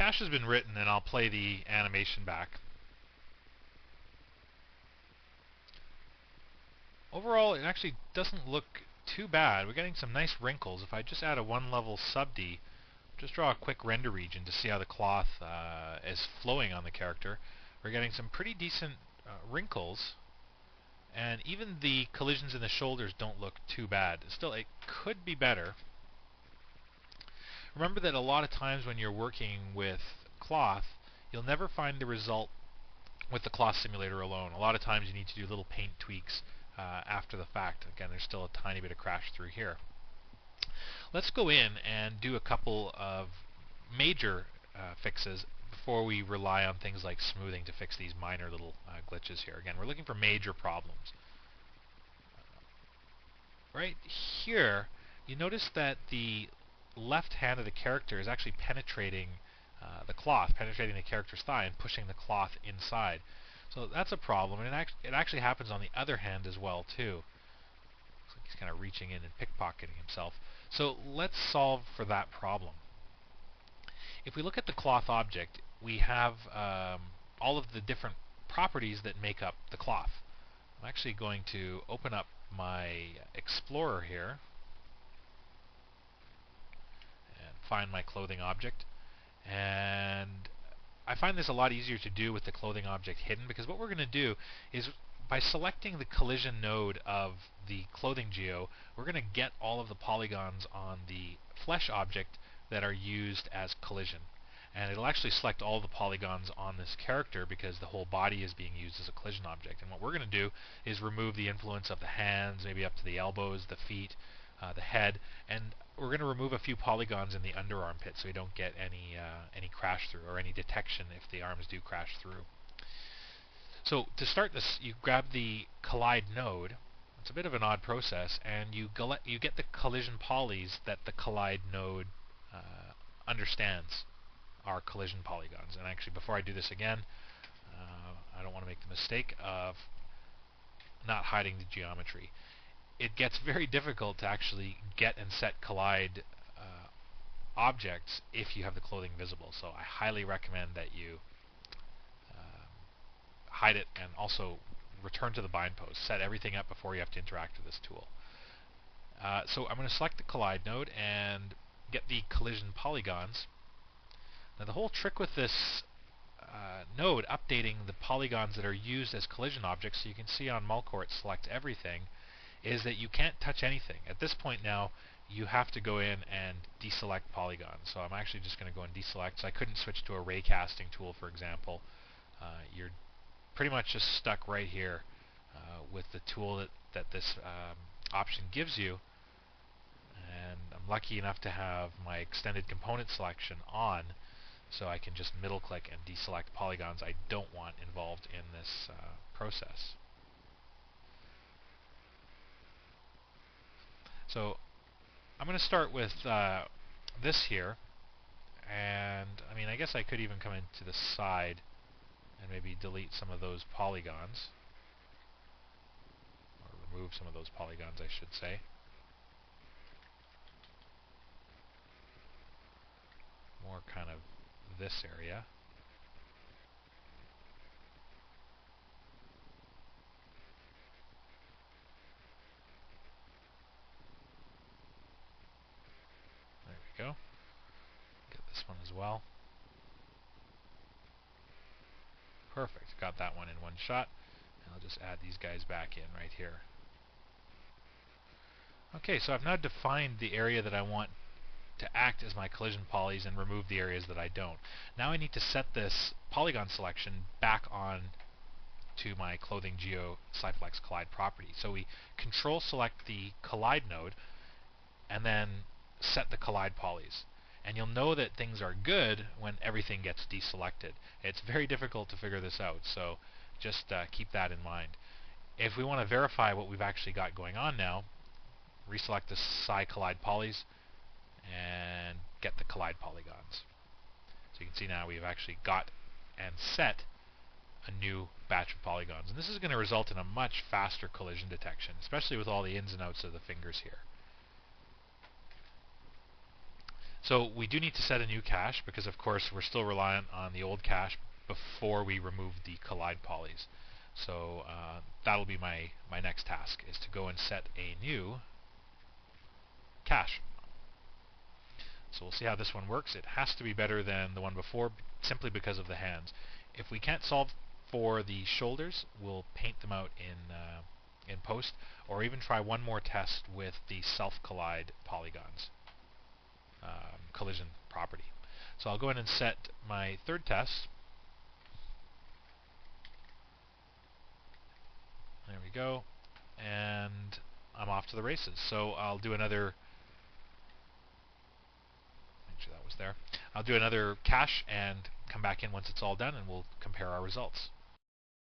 cache has been written, and I'll play the animation back. Overall, it actually doesn't look too bad. We're getting some nice wrinkles. If I just add a one-level sub-D, just draw a quick render region to see how the cloth is flowing on the character, we're getting some pretty decent wrinkles, and even the collisions in the shoulders don't look too bad. Still, it could be better. Remember that a lot of times when you're working with cloth, you'll never find the result with the cloth simulator alone. A lot of times you need to do little paint tweaks after the fact. Again, there's still a tiny bit of crash through here. Let's go in and do a couple of major fixes before we rely on things like smoothing to fix these minor little glitches here. Again, we're looking for major problems. Right here, you notice that the left hand of the character is actually penetrating the cloth, penetrating the character's thigh and pushing the cloth inside. So that's a problem, and it actually happens on the other hand as well too. Looks like he's kind of reaching in and pickpocketing himself. So let's solve for that problem. If we look at the cloth object, we have all of the different properties that make up the cloth. I'm actually going to open up my Explorer here and find my clothing object. And I find this a lot easier to do with the clothing object hidden, because what we're going to do is, by selecting the collision node of the clothing geo, we're going to get all of the polygons on the flesh object that are used as collision. And it'll actually select all the polygons on this character because the whole body is being used as a collision object. And what we're going to do is remove the influence of the hands, maybe up to the elbows, the feet, the head, and we're going to remove a few polygons in the underarm pit so we don't get any crash through or any detection if the arms do crash through. So to start this, you grab the collide node. It's a bit of an odd process, and you get the collision polys that the collide node understands are collision polygons. And actually, before I do this again, I don't want to make the mistake of not hiding the geometry. It gets very difficult to actually get and set collide objects if you have the clothing visible. So I highly recommend that you hide it and also return to the bind pose. Set everything up before you have to interact with this tool. So I'm going to select the collide node and get the collision polygons. Now the whole trick with this node updating the polygons that are used as collision objects, so you can see on Mulcourt select everything, is that you can't touch anything. At this point now, you have to go in and deselect polygons. So I'm actually just going to go and deselect. So I couldn't switch to a ray casting tool, for example. You're pretty much just stuck right here with the tool that this option gives you. And I'm lucky enough to have my extended component selection on, so I can just middle click and deselect polygons I don't want involved in this process. So I'm going to start with this here, and I mean, I guess I could even come into the side and maybe delete some of those polygons, or remove some of those polygons, I should say. More kind of this area. There we go. Get this one as well. Perfect. Got that one in one shot. And I'll just add these guys back in right here. Okay, so I've now defined the area that I want to act as my collision polys and remove the areas that I don't. Now I need to set this polygon selection back on to my clothing geo Siflex collide property. So we control select the collide node and then set the collide polys. And you'll know that things are good when everything gets deselected. It's very difficult to figure this out, so just keep that in mind. If we want to verify what we've actually got going on now, reselect the Psi collide polys and get the collide polygons. So you can see now we've actually got and set a new batch of polygons. And this is going to result in a much faster collision detection, especially with all the ins and outs of the fingers here. So we do need to set a new cache because of course we're still reliant on the old cache before we remove the collide polys. So that'll be my next task, is to go and set a new cache. So we'll see how this one works. It has to be better than the one before simply because of the hands. If we can't solve for the shoulders, we'll paint them out in post, or even try one more test with the self-collide polygons collision property. So I'll go ahead and set my third test. There we go. And I'm off to the races. So I'll do another, make sure that was there. I'll do another cache and come back in once it's all done, and we'll compare our results.